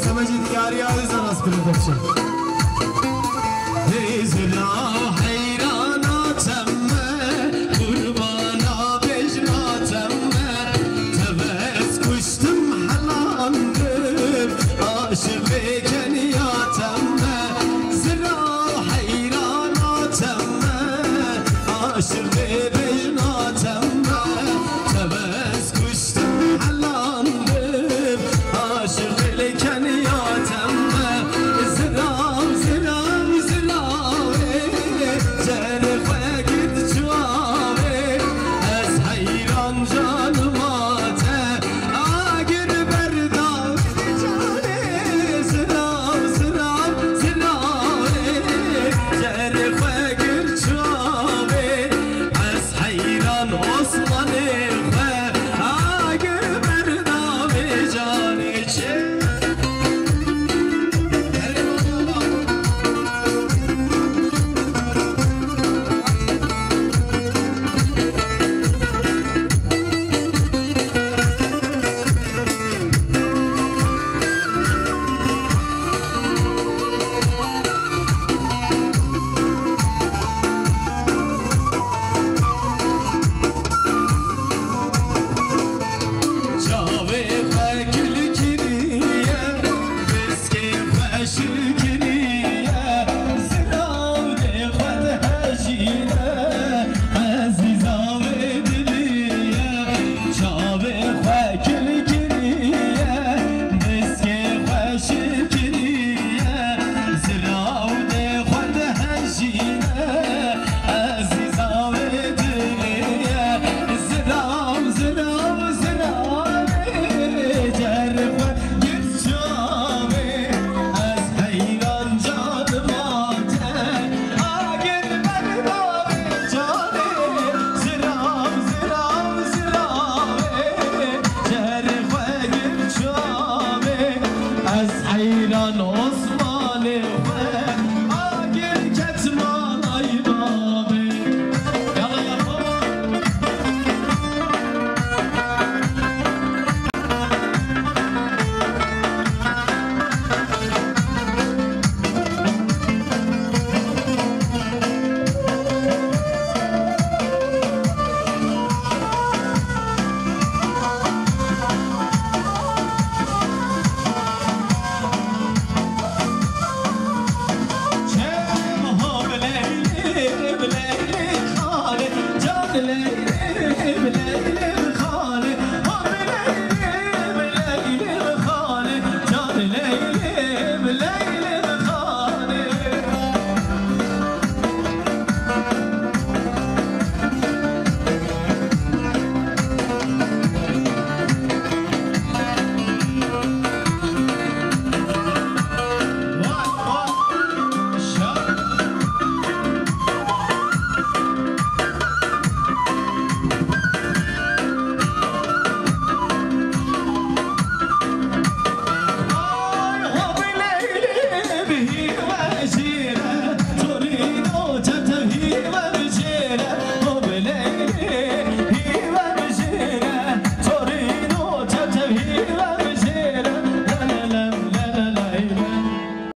سمجی دیاری آدی زناس پرودکشن زلا حیراناتم قربانا بجناتم تبس کشتم حلانdım aşık ve keniyatım zira hayranatım aşık ve bejnatım tebes kuştum halandım aşık ve keniyatım zira zira zira cerfe git çuave ez hayran canıma te agir berda cane zira zira zira cerfe git çuave ez hayran Osman'e agir berda ve cane çe از حیران عثمان